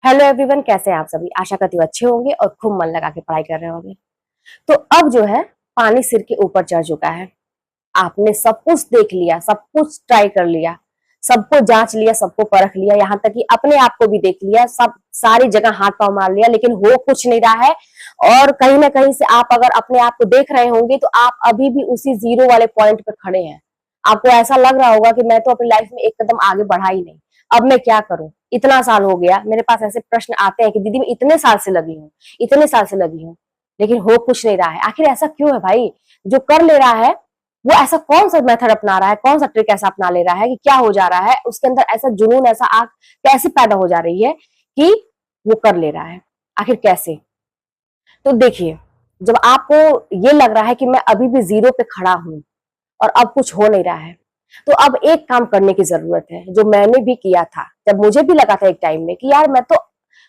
Hello everyone, कैसे हैं आप सभी। आशा करती हूँ अच्छे होंगे और खूब मन लगा के पढ़ाई कर रहे होंगे। तो अब जो है पानी सिर के ऊपर चढ़ चुका है। आपने सब कुछ देख लिया, सब कुछ ट्राई कर लिया, सबको जांच लिया, सबको परख लिया, यहाँ तक कि अपने आप को भी देख लिया, सब सारी जगह हाथ पांव मार लिया, लेकिन हो कुछ नहीं रहा है। और कहीं ना कहीं से आप अगर अपने आप को देख रहे होंगे तो आप अभी भी उसी जीरो वाले पॉइंट पे खड़े हैं। आपको ऐसा लग रहा होगा कि मैं तो अपनी लाइफ में एक कदम आगे बढ़ा ही नहीं, अब मैं क्या करूं। इतना साल हो गया, मेरे पास ऐसे प्रश्न आते हैं कि दीदी मैं इतने साल से लगी हूँ, इतने साल से लगी हूँ, लेकिन हो कुछ नहीं रहा है। आखिर ऐसा क्यों है भाई? जो कर ले रहा है वो ऐसा कौन सा मेथड अपना रहा है, कौन सा ट्रिक ऐसा अपना ले रहा है कि क्या हो जा रहा है उसके अंदर, ऐसा जुनून, ऐसा आग कैसे पैदा हो जा रही है कि वो कर ले रहा है। आखिर कैसे? तो देखिए, जब आपको ये लग रहा है कि मैं अभी भी जीरो पे खड़ा हूं और अब कुछ हो नहीं रहा है, तो अब एक काम करने की जरूरत है जो मैंने भी किया था। जब मुझे भी लगा था एक टाइम में कि यार मैं तो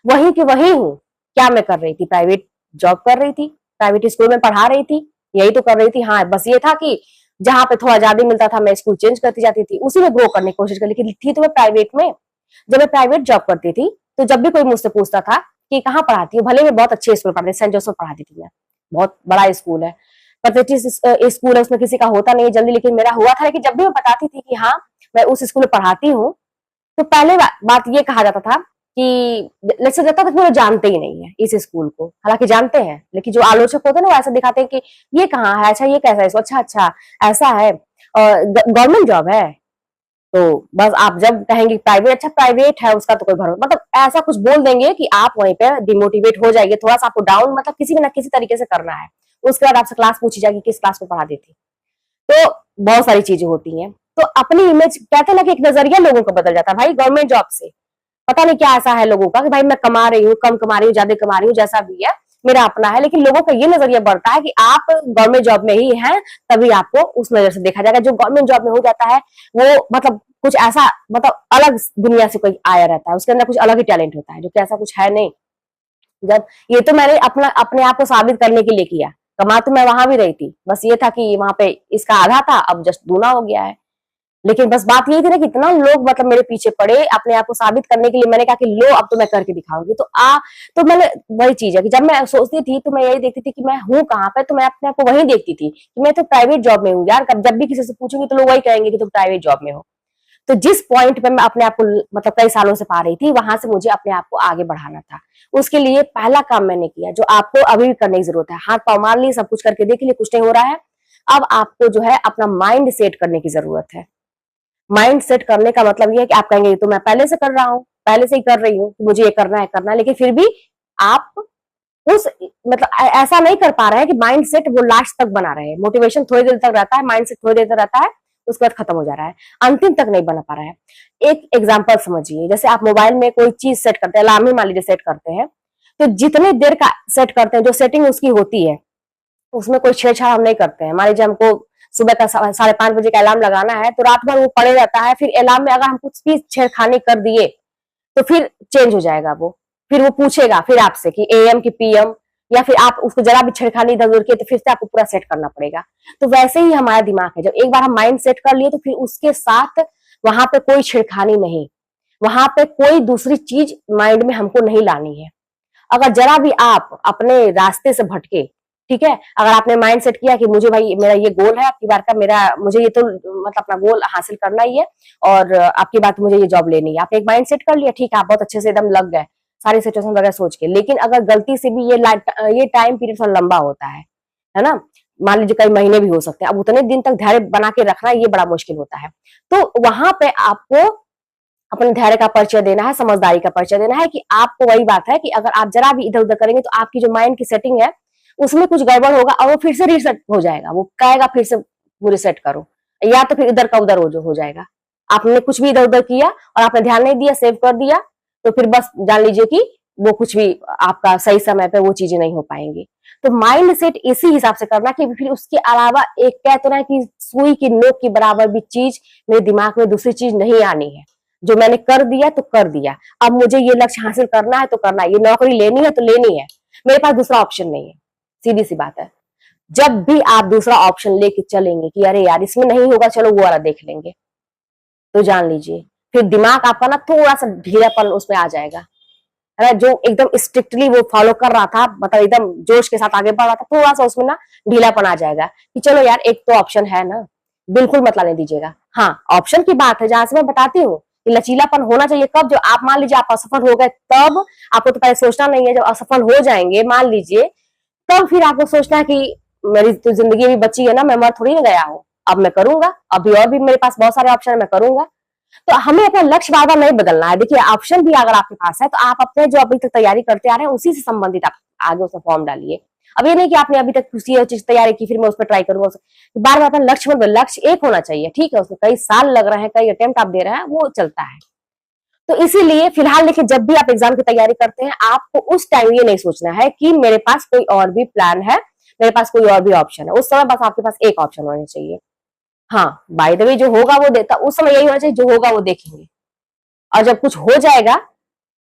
वही की वही हूँ। क्या मैं कर रही थी? प्राइवेट जॉब कर रही थी, प्राइवेट स्कूल में पढ़ा रही थी, यही तो कर रही थी। हाँ, बस ये था कि जहां पे थोड़ा ज्यादा मिलता था मैं स्कूल चेंज करती जाती थी, उसी में ग्रो करने की कोशिश कर, लेकिन थी तो मैं प्राइवेट में। जब मैं प्राइवेट जॉब करती थी तो जब भी कोई मुझसे पूछता था कि कहाँ पढ़ाती हूँ, भले मैं बहुत अच्छे स्कूल पढ़ाती, सेंट जोसेफ पढ़ाती थी मैं, बहुत बड़ा स्कूल है, प्रतिष्ठित स्कूल है, उसमें किसी का होता नहीं है जल्दी, लेकिन मेरा हुआ था। लेकिन जब भी मैं बताती थी कि हाँ मैं उस स्कूल में पढ़ाती हूँ, तो पहले बात ये कहा जाता था कि जैसे लगता था कि वो जानते ही नहीं है इस स्कूल को, हालांकि जानते हैं, लेकिन जो आलोचक होते हैं ना वो ऐसा दिखाते हैं कि ये कहाँ है, अच्छा ये कैसा है, अच्छा अच्छा ऐसा है, गवर्नमेंट जॉब है। तो बस आप जब कहेंगे प्राइवेट, अच्छा प्राइवेट है उसका तो कोई भरोसा, मतलब ऐसा कुछ बोल देंगे कि आप वहीं पे डिमोटिवेट हो जाएंगे, थोड़ा सा आपको डाउन, मतलब किसी ना किसी तरीके से करना है। उसके बाद आपसे क्लास पूछी जाएगी किस क्लास को पढ़ा देती। तो बहुत सारी चीजें होती हैं। तो अपनी इमेज, कहते हैं ना कि एक नजरिया लोगों का बदल जाता है भाई गवर्नमेंट जॉब से। पता नहीं क्या ऐसा है लोगों का कि भाई मैं कमा रही हूँ, कम कमा रही हूँ, ज्यादा कमा रही हूँ, जैसा भी है मेरा अपना है, लेकिन लोगों का ये नजरिया बढ़ता है कि आप गवर्नमेंट जॉब में ही हैं, तभी आपको उस नजर से देखा जाएगा। जो गवर्नमेंट जॉब में हो जाता है वो मतलब कुछ ऐसा, मतलब अलग दुनिया से कोई आया रहता है, उसके अंदर कुछ अलग ही टैलेंट होता है, जो कि ऐसा कुछ है नहीं। जब ये तो मैंने अपना अपने आप को साबित करने के लिए किया। कमा तो मैं वहां भी रही थी, बस ये था कि वहां पे इसका आधा था, अब जस्ट दूना हो गया है। लेकिन बस बात यही थी ना कि इतना लोग मतलब मेरे पीछे पड़े अपने आप को साबित करने के लिए। मैंने कहा कि लो अब तो मैं करके दिखाऊंगी। तो मैंने, वही चीज है कि जब मैं सोचती थी तो मैं यही देखती थी कि मैं हूँ कहाँ पे, तो मैं अपने आप को वही देखती थी कि मैं तो प्राइवेट जॉब में हूँ यार। जब भी किसी से पूछूंगी तो लोग वही कहेंगे कि तुम प्राइवेट जॉब में हो। तो जिस पॉइंट पे मैं अपने आप को मतलब कई सालों से पा रही थी, वहां से मुझे अपने आप को आगे बढ़ाना था। उसके लिए पहला काम मैंने किया जो आपको अभी भी करने की जरूरत है। हाथ पांव मार लिए, सब कुछ करके देख लिए, कुछ नहीं हो रहा है। अब आपको जो है अपना माइंड सेट करने की जरूरत है। माइंड सेट करने का मतलब ये है कि आप कहेंगे तो मैं पहले से कर रहा हूँ, पहले से ही कर रही हूँ, मुझे ये करना है, लेकिन फिर भी आप उस मतलब ऐसा नहीं कर पा रहे हैं कि माइंड सेट वो लास्ट तक बना रहे हैं। मोटिवेशन थोड़ी देर तक रहता है, माइंड सेट थोड़ी देर तक रहता है, उसके बाद खत्म हो जा रहा है, अंतिम तक नहीं बना पा रहा है। एक एग्जाम्पल समझिए, जैसे आप मोबाइल में कोई चीज सेट करते हैं, अलार्म ही मान लीजिए सेट करते हैं, तो जितने देर का सेट करते हैं, जो सेटिंग उसकी होती है, उसमें कोई छेड़छाड़ हम नहीं करते हैं। मान लीजिए हमको सुबह का 5:30 बजे का अलार्म लगाना है, तो रात भर वो पड़े रहता है, फिर अलार्म में अगर हम कुछ भी छेड़खानी कर दिए तो फिर चेंज हो जाएगा वो। फिर वो पूछेगा फिर आपसे कि एएम की पीएम, या फिर आप उसको जरा भी छेड़खानी इधर उधर किए तो फिर से आपको पूरा सेट करना पड़ेगा। तो वैसे ही हमारा दिमाग है, जब एक बार हम माइंड सेट कर लिए तो फिर उसके साथ वहां पे कोई छेड़खानी नहीं, वहां पे कोई दूसरी चीज माइंड में हमको नहीं लानी है। अगर जरा भी आप अपने रास्ते से भटके, ठीक है, अगर आपने माइंड सेट किया कि मुझे भाई मेरा ये गोल है आपकी बार का, मेरा मुझे ये तो मतलब अपना गोल हासिल करना ही है, और आपकी बात मुझे ये जॉब लेनी है, आपने एक माइंड सेट कर लिया, ठीक है, आप बहुत अच्छे से एकदम लग गए सारी सिचुएशन वगैरह सोच के। लेकिन अगर गलती से भी ये टाइम पीरियड थोड़ा लंबा होता है ना, मान लीजिए कई महीने भी हो सकते हैं, अब उतने दिन तक धैर्य बना के रखना ये बड़ा मुश्किल होता है। तो वहां पे आपको अपने धैर्य का परिचय देना है, समझदारी का परिचय देना है कि आपको, वही बात है कि अगर आप जरा भी इधर उधर करेंगे तो आपकी जो माइंड की सेटिंग है उसमें कुछ गड़बड़ होगा और वो फिर से रीसेट हो जाएगा, वो कहेगा फिर से वो रिसेट करो, या तो फिर इधर का उधर हो जाएगा। आपने कुछ भी इधर उधर किया और आपने ध्यान नहीं दिया, सेव कर दिया, तो फिर बस जान लीजिए कि वो कुछ भी आपका सही समय पे वो चीजें नहीं हो पाएंगी। तो माइंड सेट इसी हिसाब से करना कि फिर उसके अलावा एक कहते ना कि सुई की नोक की बराबर भी चीज मेरे दिमाग में दूसरी चीज नहीं आनी है। जो मैंने कर दिया तो कर दिया, अब मुझे ये लक्ष्य हासिल करना है तो करना है, ये नौकरी लेनी है तो लेनी है, मेरे पास दूसरा ऑप्शन नहीं है। सीधी सी बात है। जब भी आप दूसरा ऑप्शन लेके चलेंगे कि अरे यार इसमें नहीं होगा, चलो वो वाला देख लेंगे, तो जान लीजिए फिर दिमाग आपका ना थोड़ा सा ढीलापन उसमें आ जाएगा। है ना, जो एकदम स्ट्रिक्टली वो फॉलो कर रहा था, मतलब एकदम जोश के साथ आगे बढ़ रहा था, थोड़ा सा उसमें ना ढीलापन आ जाएगा कि चलो यार एक तो ऑप्शन है ना, बिल्कुल मत लाने दीजिएगा। हाँ, ऑप्शन की बात है जहां से मैं बताती हूँ कि लचीलापन होना चाहिए कब, जो आप मान लीजिए आप असफल हो गए तब, आपको तो पहले सोचना नहीं है, जब असफल हो जाएंगे मान लीजिए, तब फिर आपको सोचना है कि मेरी तो जिंदगी भी बची है ना, मैं मर थोड़ी ना गया हूँ, अब मैं करूंगा, अभी और भी मेरे पास बहुत सारे ऑप्शन है, मैं करूंगा। तो हमें अपना लक्ष्य बार बार नहीं बदलना है। देखिए ऑप्शन भी अगर आपके पास है तो आप अपने जो अभी तक तैयारी करते आ रहे हैं उसी से संबंधित आप आगे उसमें फॉर्म डालिए। अब ये नहीं कि आपने अभी तक किसी और चीज तैयारी की फिर मैं उस पर ट्राई करूंगा, बार बार अपना लक्ष्य मत बदलिए, लक्ष्य एक होना चाहिए, ठीक है, उसमें कई साल लग रहे हैं, कई अटेम्प्ट आप दे रहे हैं, वो चलता है। तो इसीलिए फिलहाल देखिए, जब भी आप एग्जाम की तैयारी करते हैं आपको उस टाइम ये नहीं सोचना है कि मेरे पास कोई और भी प्लान है, मेरे पास कोई और भी ऑप्शन है, उस समय बस आपके पास एक ऑप्शन होना चाहिए। हाँ, बाय द वे जो होगा वो देता, उस समय यही होना चाहिए, जो होगा वो देखेंगे, और जब कुछ हो जाएगा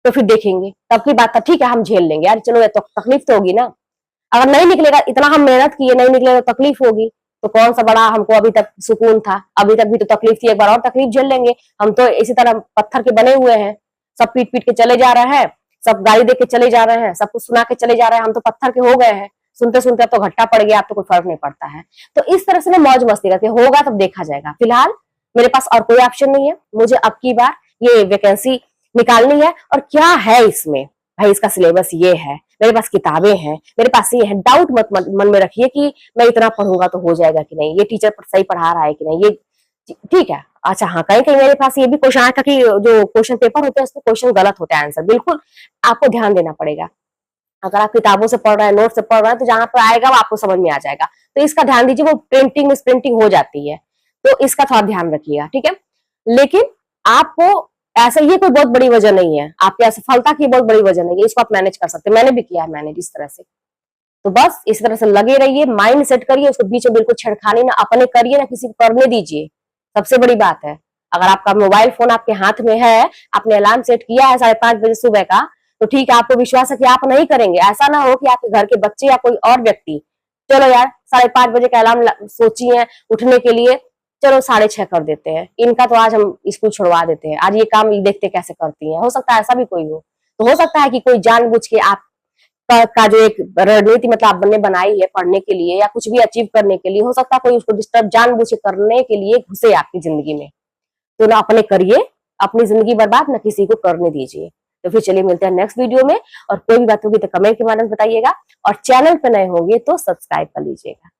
तो फिर देखेंगे, तब की बात था, ठीक है हम झेल लेंगे यार, चलो तो तकलीफ तो होगी ना, अगर नहीं निकलेगा, इतना हम मेहनत किए नहीं निकलेगा तो तकलीफ होगी, तो कौन सा बड़ा हमको अभी तक सुकून था, अभी तक भी तो तकलीफ थी, एक बार और तकलीफ झेल लेंगे। हम तो इसी तरह पत्थर के बने हुए हैं, सब पीट पीट के चले जा रहे हैं, सब गाली दे के चले जा रहे हैं, सब कुछ सुना के चले जा रहे हैं, हम तो पत्थर के हो गए हैं, सुनते सुनते अब तो घट्टा पड़ गया, अब तो कोई फर्क नहीं पड़ता है। तो इस तरह से ना मौज मस्ती करके होगा तब देखा जाएगा, फिलहाल मेरे पास और कोई ऑप्शन नहीं है, मुझे अब की बार ये वैकेंसी निकालनी है, और क्या है इसमें भाई, इसका सिलेबस ये है, मेरे पास किताबें हैं, मेरे पास ये है, डाउट मत मन में रखिए कि मैं इतना पढ़ूंगा तो हो जाएगा कि नहीं, ये टीचर सही पढ़ा रहा है कि नहीं, ये ठीक है। अच्छा हाँ, कहीं कहीं मेरे पास ये भी क्वेश्चन आया था कि जो क्वेश्चन पेपर होते हैं उसमें क्वेश्चन गलत होता है, आंसर बिल्कुल आपको ध्यान देना पड़ेगा। अगर आप किताबों से पढ़ रहे हैं, नोट से पढ़ रहे हैं, तो जहां पर आएगा वो आपको समझ में आ जाएगा, तो इसका ध्यान दीजिए, वो प्रिंटिंग मिस प्रिंटिंग हो जाती है, तो इसका थोड़ा ध्यान रखिएगा, ठीक है। लेकिन आपको ऐसा, ये कोई बहुत बड़ी वजह नहीं है, आपकी असफलता की बहुत बड़ी वजह नहीं है, इसको आप मैनेज कर सकते हैं, मैंने भी किया है मैनेज इस तरह से। तो बस इस तरह से लगे रहिए, माइंड सेट करिए, उसको बीच में बिल्कुल छेड़खानी ना अपने करिए ना किसी को करने दीजिए, सबसे बड़ी बात है। अगर आपका मोबाइल फोन आपके हाथ में है, आपने अलार्म सेट किया है 5:30 बजे सुबह का, तो ठीक है, आपको विश्वास है कि आप नहीं करेंगे, ऐसा ना हो कि आपके घर के बच्चे या कोई और व्यक्ति, चलो यार 5:30 बजे का अलार्म सोची है उठने के लिए, चलो 6:30 कर देते हैं, इनका तो आज हम स्कूल छुड़वा देते हैं, आज ये काम देखते कैसे करती है, हो सकता है ऐसा भी कोई हो। तो हो सकता है कि कोई जानबूझ के आप का जो एक रणनीति मतलब आपने बनाई है पढ़ने के लिए या कुछ भी अचीव करने के लिए, हो सकता है कोई उसको डिस्टर्ब जानबूझ के करने के लिए घुसे आपकी जिंदगी में। तो ना अपने करिए, अपनी जिंदगी बर्बाद ना किसी को करने दीजिए। तो फिर चलिए मिलते हैं नेक्स्ट वीडियो में, और कोई भी बात होगी तो कमेंट के माध्यम से बताइएगा, और चैनल पे नए होंगे तो सब्सक्राइब कर लीजिएगा।